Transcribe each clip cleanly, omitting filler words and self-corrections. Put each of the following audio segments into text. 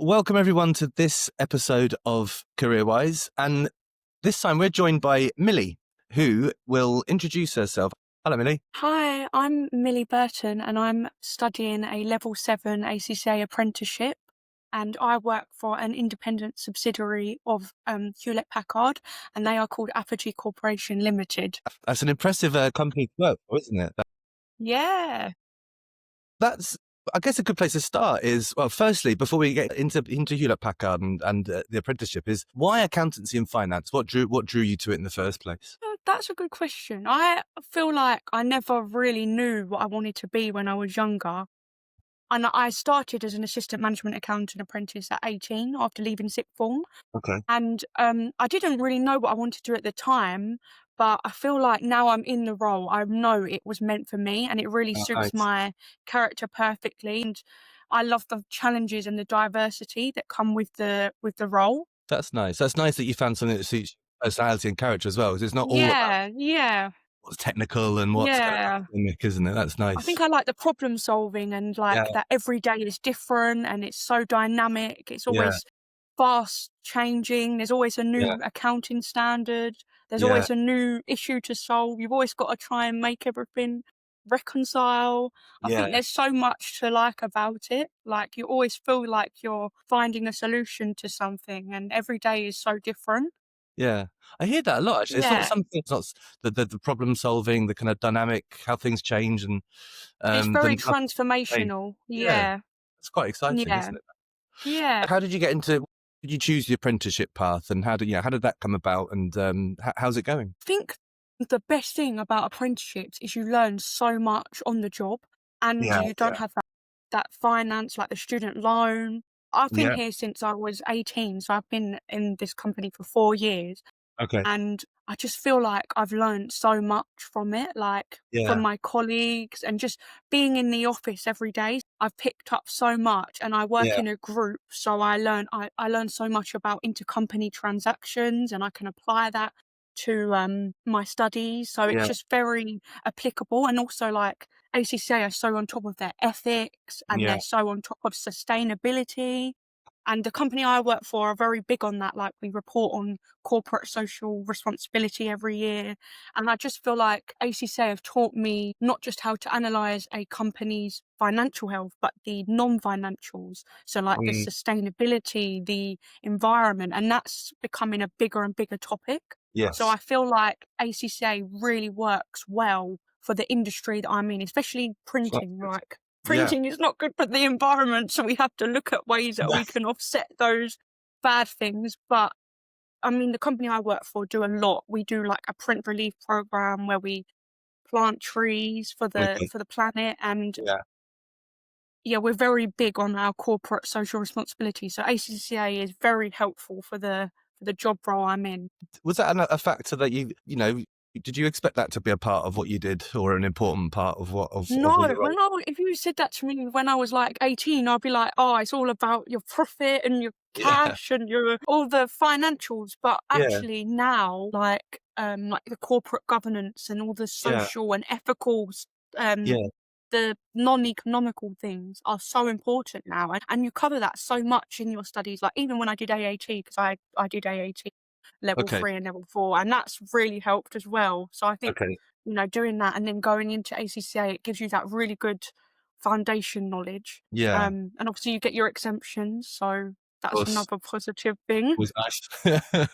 Welcome everyone to this episode of CareerWise, and this time we're joined by Millie, who will introduce herself. Hello, Millie. Hi, I'm Millie Burton and I'm studying a Level 7 ACCA apprenticeship, and I work for an independent subsidiary of Hewlett-Packard, and they are called Apogee Corporation Limited. That's an impressive company to work for, isn't it? Yeah. That's, I guess, a good place to start is, well, firstly, before we get into Hewlett-Packard and the apprenticeship, is why accountancy and finance? What drew you to it in the first place? That's a good question. I feel like I never really knew what I wanted to be when I was younger. And I started as an assistant management accountant apprentice at 18 after leaving sixth form. Okay. And I didn't really know what I wanted to do at the time, but I feel like now I'm in the role, I know it was meant for me and it really suits Nice. my character perfectly. And I love the challenges and the diversity that come with the role. That's nice. That's nice that you found something that suits your personality and character as well, because it's not all about Yeah. what's technical and what's kind of Yeah. academic, isn't it? That's nice. I think I like the problem solving and that every day is different and it's so dynamic. It's always fast changing. There's always a new accounting standard. There's always a new issue to solve. You've always got to try and make everything reconcile. I think there's so much to like about it. Like you always feel like you're finding a solution to something and every day is so different. Yeah, I hear that a lot, actually. It's not something, it's not the problem solving, the kind of dynamic, how things change, and It's very the transformational. Yeah. it's quite exciting, Yeah. isn't it? Yeah. How did you get into? Did you choose the apprenticeship path, and how did that come about, and how's it going? I think the best thing about apprenticeships is you learn so much on the job and you don't have that finance, like the student loan. I've been here since I was 18, so I've been in this company for 4 years. Okay. And I just feel like I've learned so much from it, like from my colleagues and just being in the office every day. I've picked up so much and I work in a group, so I learn so much about intercompany transactions and I can apply that to my studies. So it's just very applicable, and also like ACCA are so on top of their ethics and they're so on top of sustainability. And the company I work for are very big on that. Like we report on corporate social responsibility every year. And I just feel like ACCA have taught me not just how to analyse a company's financial health, but the non-financials. So like the sustainability, the environment, and that's becoming a bigger and bigger topic. Yes. So I feel like ACCA really works well for the industry that I'm in, especially printing. Like printing is not good for the environment, so we have to look at ways that we can offset those bad things. But I mean, the company I work for do a lot. We do like a print relief program where we plant trees for the planet, and we're very big on our corporate social responsibility. So ACCA is very helpful for the job role I'm in. Was that a factor that you know? Did you expect that to be a part of what you did, or an important part of what? No, if you said that to me when I was like 18, I'd be like, oh, it's all about your profit and your cash and your all the financials. But actually now, like the corporate governance and all the social and ethical, the non-economical things are so important now. And you cover that so much in your studies. Like even when I did AAT, because I did AAT level 3 and level 4, and that's really helped as well. So I think doing that and then going into ACCA, it gives you that really good foundation knowledge. And obviously you get your exemptions, so that's another positive thing. Was nice.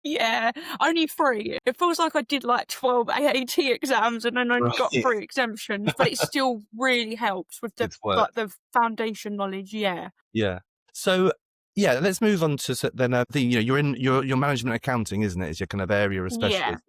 Yeah, only 3. It feels like I did like 12 AAT exams and then only got 3 exemptions, but it still really helps with the foundation knowledge. Yeah. So let's move on to then. You're in your management accounting, isn't it? Is your kind of area of specialism.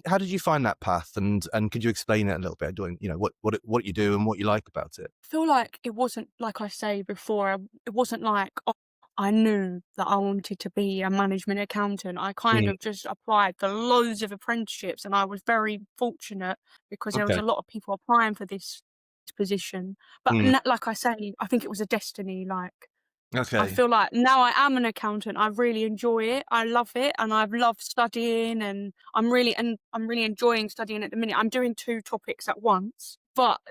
Yeah. How did you find that path, and could you explain it a little bit? Doing what you do and what you like about it. I feel like it wasn't, like I say before, it wasn't like I knew that I wanted to be a management accountant. I kind of just applied for loads of apprenticeships, and I was very fortunate because there was a lot of people applying for this position. But like I say, I think it was a destiny. Like I feel like now I am an accountant. I really enjoy it. I love it, and I've loved studying, and I'm really enjoying studying at the minute. I'm doing 2 topics at once,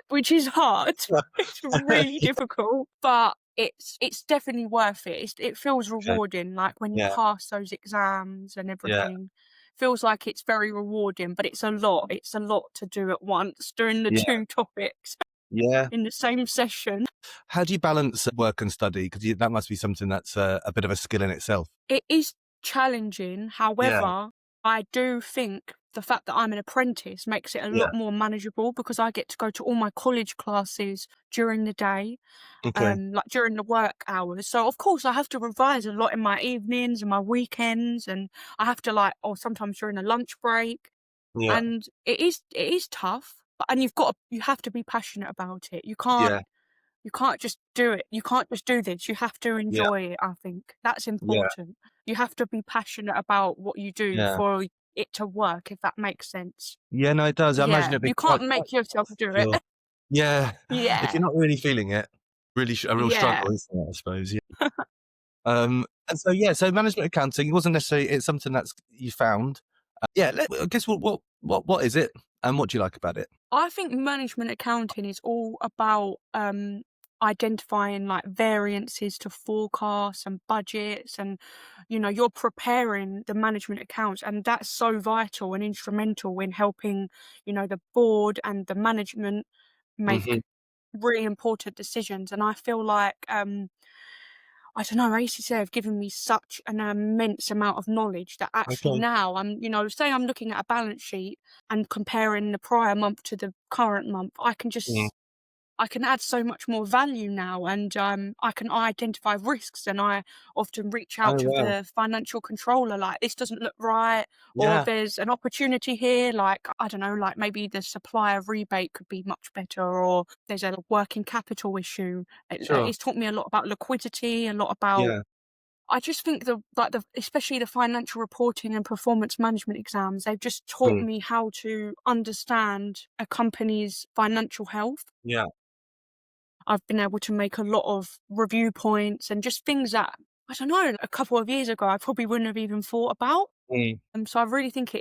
which is hard. It's really difficult, but it's definitely worth it. It feels Okay. rewarding, like, when you Yeah. pass those exams and Yeah. everything. Feels like it's very rewarding, but it's a lot. It's a lot to do at once, doing the Yeah. 2 topics Yeah. in the same session. How do you balance work and study? 'Cause that must be something that's a bit of a skill in itself. It is challenging, Yeah. however, I do think the fact that I'm an apprentice makes it a Yeah. lot more manageable because I get to go to all my college classes during the day, Okay. like during the work hours. So of course I have to revise a lot in my evenings and my weekends, and I have to like, or sometimes during a lunch break. Yeah. And it is tough, and you have to be passionate about it. Yeah. You can't just do it. You can't just do this. You have to Yeah. enjoy it, I think. That's Yeah. important. You have to be passionate about what you do Yeah. for it to work, if that makes sense. Yeah, no, it does. I imagine Yeah, it'd be you can't quite make yourself tough do if it. you're yeah, if Yeah, you're not really feeling it, a real yeah. struggle, isn't it, I suppose, yeah. And so, yeah, so management accounting wasn't necessarily it's something that's you found. Yeah, I guess what is it, and what do you like about it? I think management accounting is all about identifying like variances to forecasts and budgets, and you're preparing the management accounts, and that's so vital and instrumental in helping the board and the management make Mhm. really important decisions. And I feel like I don't know, ACCA have given me such an immense amount of knowledge that actually Okay. now say I'm looking at a balance sheet and comparing the prior month to the current month, Mm. I can add so much more value now, and I can identify risks, and I often reach Oh, out to wow. the financial controller like, this doesn't look right, or Yeah, there's an opportunity here, like, I don't know, like maybe the supplier rebate could be much better, or there's a working capital issue. sure. It's taught me a lot about liquidity, a lot about Yeah. I just think the especially the financial reporting and performance management exams, they've just taught Mm. me how to understand a company's financial health. Yeah. I've been able to make a lot of review points and just things that, I don't know, a couple of years ago, I probably wouldn't have even thought about. Mm. So I really think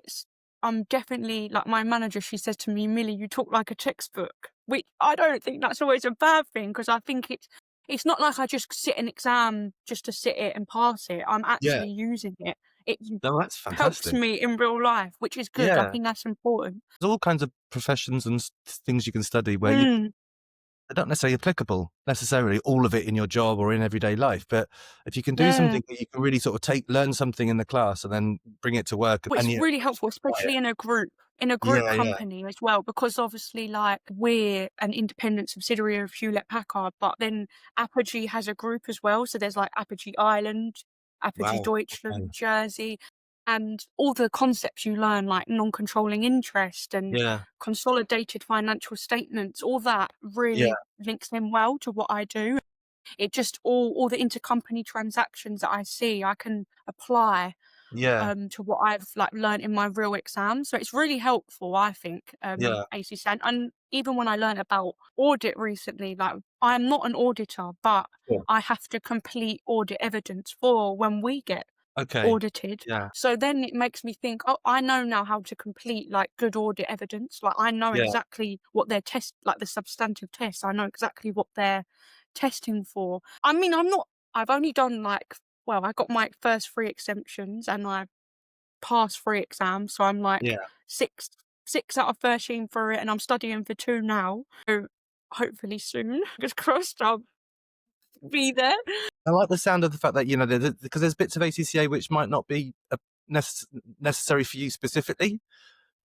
I'm definitely, like my manager, she says to me, Millie, you talk like a textbook, which I don't think that's always a bad thing because I think it's not like I just sit an exam just to sit it and pass it. I'm Yeah. actually using it. It No, that's helps fantastic. me in real life, which is good. I Yeah. think that's important. There's all kinds of professions and things you can study where Mm, they're not necessarily applicable, necessarily all of it in your job or in everyday life, but if you can do yeah. something that you can really sort of learn something in the class and then bring it to work Well, and it's you really helpful, apply it. especially in a group Yeah, yeah. company as well, because obviously, like, we're an independent subsidiary of Hewlett Packard, but then Apogee has a group as well. So there's like Apogee Ireland, Apogee Wow. Deutschland, Okay. Jersey, and all the concepts you learn, like non-controlling interest and Yeah, consolidated financial statements, all that yeah, really links in well to what I do. It just all the intercompany transactions that I see, I can apply yeah, to what I've, like, learnt in my real exams. So it's really helpful, I think, yeah. ACCA. And even when I learned about audit recently, like, I'm not an auditor, but Sure. I have to complete audit evidence for when we get Okay. audited. Yeah, So then it makes me think, "Oh, I know now how to complete, like, good audit evidence." Like, I know yeah. exactly what their test like, the substantive tests, I know exactly what they're testing for. I mean, I've only done, like, well, I got my first 3 exemptions, and I passed 3 exams, so I'm like Yeah. 6 out of 13 for it, and I'm studying for 2 now. So hopefully soon, fingers crossed, I'll be there. I like the sound of the fact that, because there's bits of ACCA which might not be necess necessary for you specifically.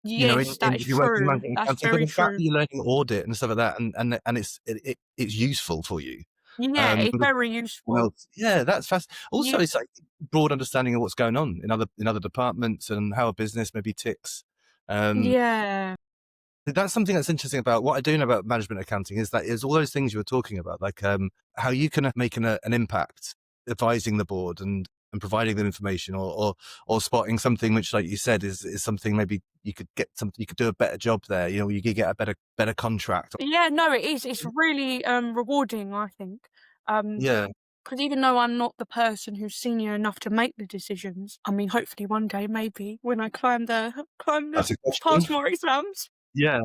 Yes, that In is if you're working in true. management That's accounting, but very the fact true. that you're learning audit and stuff like that, and it's useful for you. Yeah, it's Because very someone useful. else yeah, that's also, Ye it's like broad understanding of what's going on in other departments and how a business maybe ticks. Um, yeah. that's something that's interesting about what I do know about management accounting is all those things you were talking about, like, how you can make an impact advising the board and providing them information or spotting something which, like you said, is something maybe you could do a better job there, you could get a better contract. Yeah, no, it is. It's really, rewarding, I think. Um Yeah, 'Cause even though I'm not the person who's senior enough to make the decisions, I mean, hopefully one day, maybe, when I climb the that's a question. pass more exams. Yeah.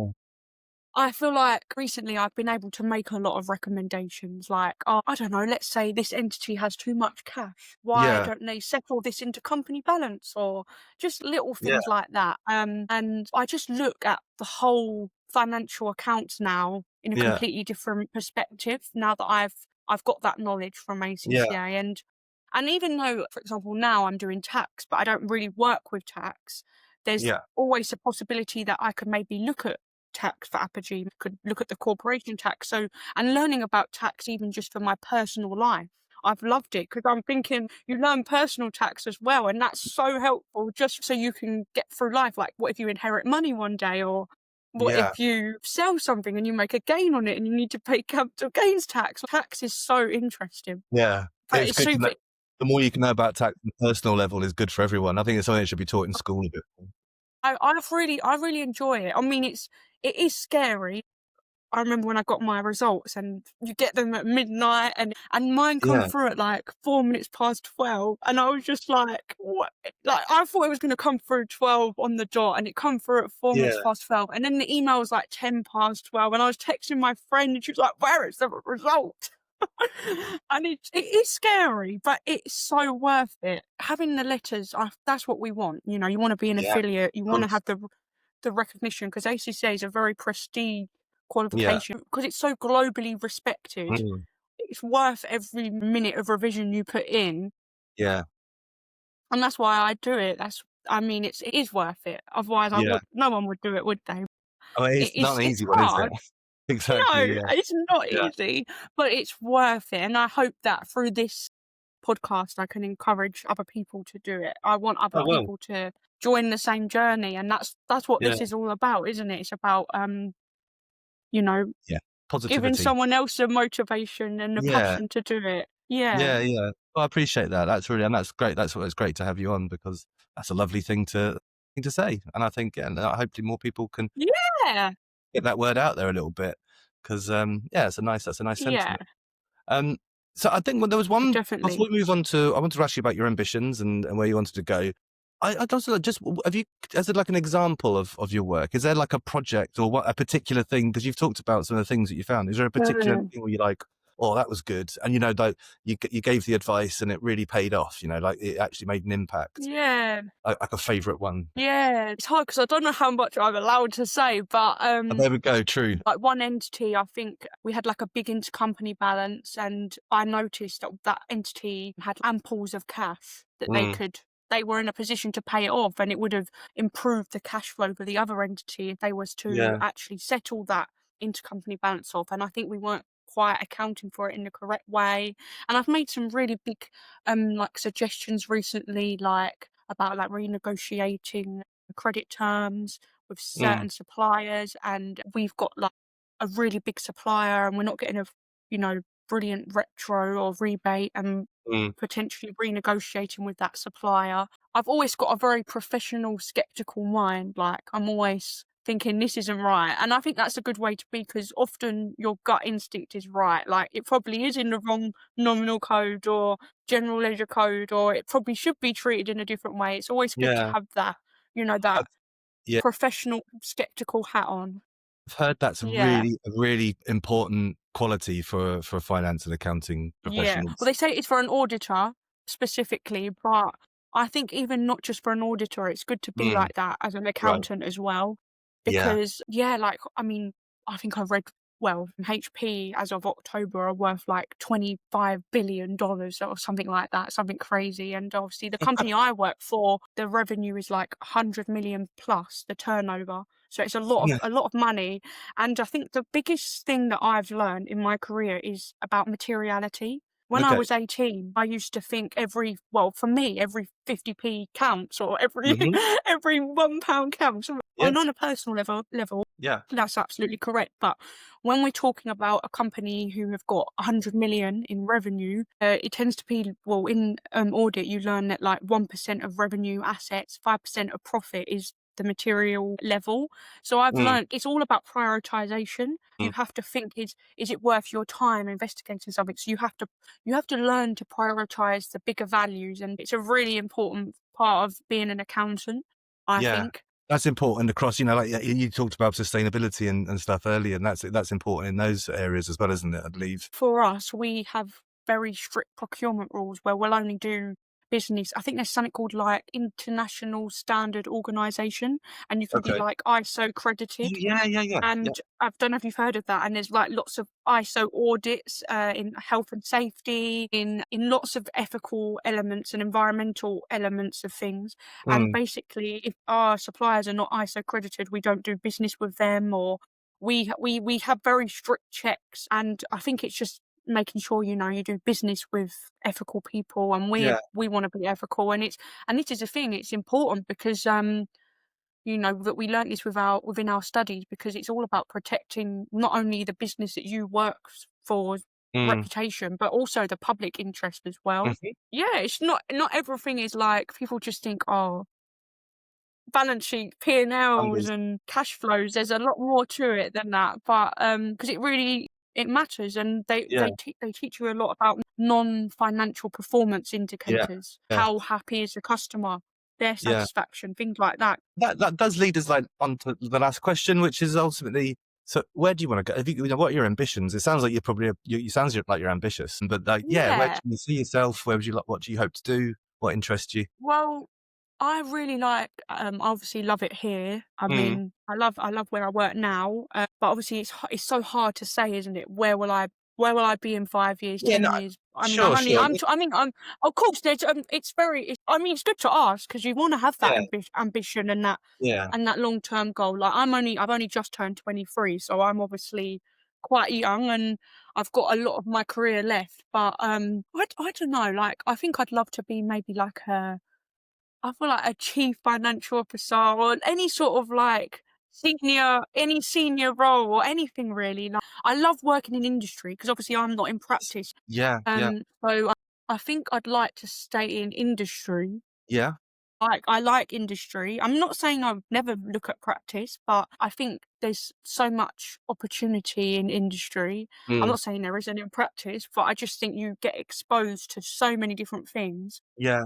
I feel like recently I've been able to make a lot of recommendations like, oh, I don't know, let's say this entity has too much cash. Why Yeah, don't they settle this into company balance? Or just little yeah, things like that. And I just look at the whole financial accounts now in a yeah, completely different perspective now that I've got that knowledge from yeah, ACCA. And even though, for example, now I'm doing tax, but I don't really work with tax, there's yeah, always a possibility that I could maybe look at tax for Apogee, could look at the corporation tax. So, and learning about tax even just for my personal life, I've loved it because I'm thinking you learn personal tax as well, and that's so helpful just so you can get through life. Like, what if you inherit money one day, or what yeah, if you sell something and you make a gain on it and you need to pay capital gains tax? Tax is so interesting, yeah. but It's it's good to know. super. The more you can know about tax on a personal level is good for everyone. I think it's something that should be taught in school a bit more. I really enjoy it. I mean, it is scary. I remember when I got my results and you get them at midnight and mine come Yeah, through at like 4 minutes past 12 and I was just like, "What?" Like, I thought it was gonna come through 12 on the dot and it come through at 4 minutes yeah, past 12 and then the email was like 10 past 12 and I was texting my friend and she was like, "Where is the result?" And it is scary, but it's so worth it. Having the letters, that's what we want. You know, you wanna be an yeah, affiliate, you of wanna course. have the recognition because ACCA is a very prestige Yeah, qualification because it's so globally respected. mm, It's worth every minute of revision you put in, yeah, and that's why I do it. I mean, it is worth it. Otherwise, yeah. no one would do it, would they? Oh, it's not an It's easy one, is it? hard. Exactly, No, yeah, it's not yeah. easy, but it's worth it. And I hope that through this podcast, I can encourage other people to do it. I want other Oh, well, people to join the same journey, and that's what yeah, this is all about, isn't it? It's about you know, yeah. giving Positivity. someone else the motivation and the Yeah, passion to do it. Yeah. yeah, yeah. Well, I appreciate that. That's really and that's great. That's what it's great to have you on because that's a lovely thing to say. And I think, yeah, and hopefully more people can Yeah. get that word out there a little bit because, yeah, that's a nice Yeah, sentiment. Um, so I think when there was one definitely. before we move on to I wanted to ask you about your ambitions and where you wanted to go. I'd also like just have you as like an example of your work? Is there like a project or what a particular thing? Because you've talked about some of the things that you found. Is there a particular Mm. thing where you're like, oh, that was good, and you know, like you gave the advice and it really paid off. You know, like it actually made an impact. Yeah. Like a favorite one. Yeah. It's hard because I don't know how much I'm allowed to say, but, And there we go. True. like one entity, I think we had like a big intercompany balance, and I noticed that that entity had amples of cash that Mm, they were in a position to pay it off, and it would have improved the cash flow for the other entity if they was to yeah. actually settle that intercompany balance off. And I think we weren't quite accounting for it in the correct way. And I've made some really big like suggestions recently, like about like renegotiating credit terms with Mm, certain suppliers, and we've got like a really big supplier and we're not getting a you know brilliant retro or rebate and mm, potentially renegotiating with that supplier. I've always got a very professional skeptical mind, like I'm always thinking this isn't right, and I think that's a good way to be because often your gut instinct is right, like it probably is in the wrong nominal code or general ledger code, or it probably should be treated in a different way. It's always good to yeah. have that that I've, yeah. professional skeptical hat on. I've heard that's Yeah, a really important quality for finance and accounting yeah. Well, professionals. they say it's for an auditor specifically, but I think even not just for an auditor, it's good to be Mm, like that as an right. accountant as well. Yeah. Because, yeah, like, I mean, I think I've read, well, HP as of October are worth like $25 billion or something like that, something crazy. And obviously, the company I work for, the revenue is like 100 million plus the turnover. So it's Yeah. a lot of money. And I think the biggest thing that I've learned in my career is about materiality. When I Okay. was 18, I used to think for me, every 50p counts or every Mhm. every £1 counts. Yeah. And on a personal level, Yeah. that's absolutely correct. But when we're talking about a company who have got 100 million in revenue, it tends to be, well, in audit, you learn that like 1% of revenue assets, 5% of profit is the material level. So I've Mm, learned it's all about prioritization. You mm. have to think, is it worth your time investigating something? So you have to learn to prioritize the bigger values, and it's a really important part of being an accountant, I Yeah. think. That's important across, like you talked about sustainability and stuff earlier, and that's important in those areas as well, isn't it? I believe. For us, we have very strict procurement rules where we'll only do business. I think there's something called like International Standard Organization, and you can be Okay. like ISO credited. Yeah, yeah, yeah, yeah. And I don't know if you've heard of that. And there's like lots of ISO audits in health and safety, in lots of ethical elements and environmental elements of things. And Mm, basically, if our suppliers are not ISO credited, we don't do business with them, or we have very strict checks. And I think it's just making sure you do business with ethical people, and yeah. we want to be ethical. And this is the thing. It's important because that we learnt this within our studies, because it's all about protecting not only the business that you work for's Mm, reputation, but also the public interest as well. mhm. Yeah, it's not everything is like people just think, "Oh, balance sheet, P&Ls Numbers. and cash flows." There's a lot more to it than that, but, because it matters, and Yeah, they teach you a lot about non-financial performance yeah, indicators. yeah, How happy is the customer, their yeah. satisfaction, things like that. That does lead us like on to the last question, which is ultimately, so where do you want to go? Have what are your ambitions? It sounds like you're probably you sounds like you're ambitious, but like, yeah, where do Yeah. you see yourself? Where would you like? What do you hope to do? What interests you? Well, I really like, obviously love it here. I Mm. mean, I love where I work now, but obviously it's so hard to say, isn't it? Where will I be in 5 years, Yeah, 10 no, years? I mean, I'm sure, only sure. I'm t I mean, I'm of course, I mean, it's good to ask because you wanna have that Yeah, ambition yeah, and that long-term goal. Like, I've only just turned 23, so I'm obviously quite young, and I've got a lot of my career left. But, I don't know, like, I think I'd love to be maybe like I feel like a chief financial officer, or any sort of like any senior role, or anything really. Like, I love working in industry because obviously I'm not in practice. yeah, yeah, So I think I'd like to stay in industry. yeah. Like, I like industry. I'm not saying I would never look at practice, but I think there's so much opportunity in industry. I'm Mm, not saying there isn't in practice, but I just think you get exposed to so many different things. yeah.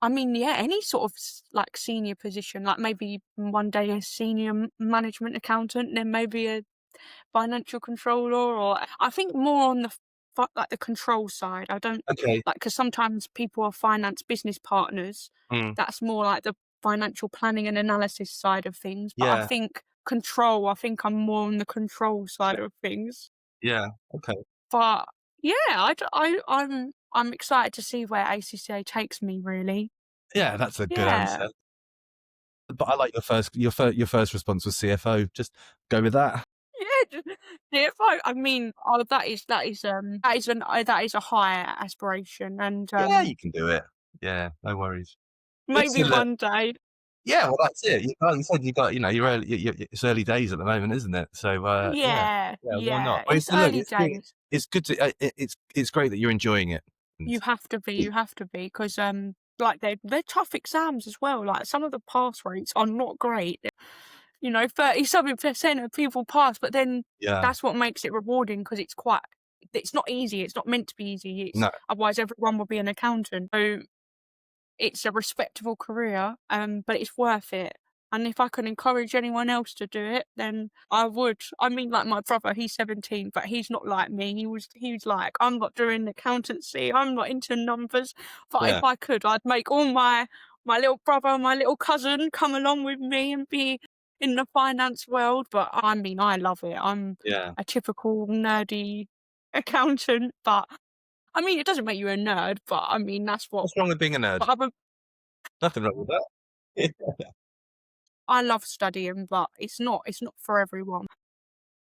I mean, yeah, any sort of like senior position, like maybe one day a senior management accountant, then maybe a financial controller, or I think more on the like the control side. I don't Okay. like, because sometimes people are finance business partners. Mm, That's more like the financial planning and analysis side of things. But yeah, I think I'm more on the control side of things. yeah. Okay. But yeah, I'm excited to see where ACCA takes me. Really, Yeah, that's a good yeah. answer. But I like your first response was CFO. Just go with that. Yeah, CFO. I mean, oh, that is a higher aspiration, and Yeah, you can do it. Yeah, no worries. maybe Listen, one day. yeah, well, that's it. Like you said, you got, you're early, it's early days at the moment, isn't it? So, yeah, Yeah, yeah, why not? yeah. Well, It's it's, look, early days. it's good to, it's great that you're enjoying it. And You have to be, because like they're tough exams as well. Like, some of the pass rates are not great. 30-something% of people pass, but then yeah, that's what makes it rewarding, because it's not easy. It's not meant to be easy. It's no, Otherwise everyone would be an accountant. So it's a respectable career, but it's worth it. And if I can encourage anyone else to do it, then I would. I mean, like my brother, he's 17, but he's not like me. He was like, I'm not doing accountancy. I'm not into numbers. But yeah, if I could, I'd make all my little brother, my little cousin come along with me and be in the finance world. But I mean, I love it. I'm yeah. a typical nerdy accountant, but I mean, it doesn't make you a nerd. But I mean, that's what What's wrong with being a nerd? other Nothing wrong with that. I love studying, but it's not for everyone.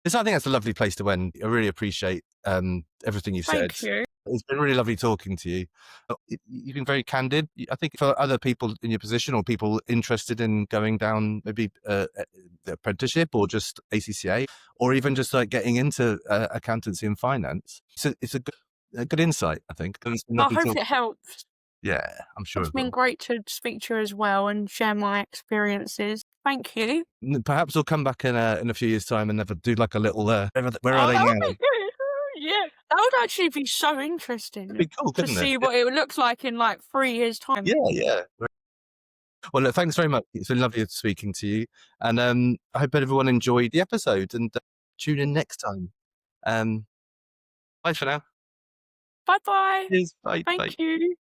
I think that's a lovely place to end. I really appreciate everything you've said. Thank you. It's been really lovely talking to you. You've been very candid. I think for other people in your position, or people interested in going down maybe the apprenticeship or just ACCA, or even just like getting into accountancy and finance, it's a good insight, I think. And it's been I lovely hope it talking. helps. Yeah, I'm sure It's it been will. great to speak to you as well and share my experiences. Thank you. Perhaps we'll come back in a few years' time and never do like a little where are Oh, they that now? would be good. Yeah, that would actually be so It'd interesting be cool, to couldn't it? see what it looks like in like 3 years' time. Yeah, yeah. Well, look, thanks very much. It's been lovely speaking to you. And I hope everyone enjoyed the episode and tune in next time. Bye for now. Bye bye. Cheers. Bye. Bye. Thank you.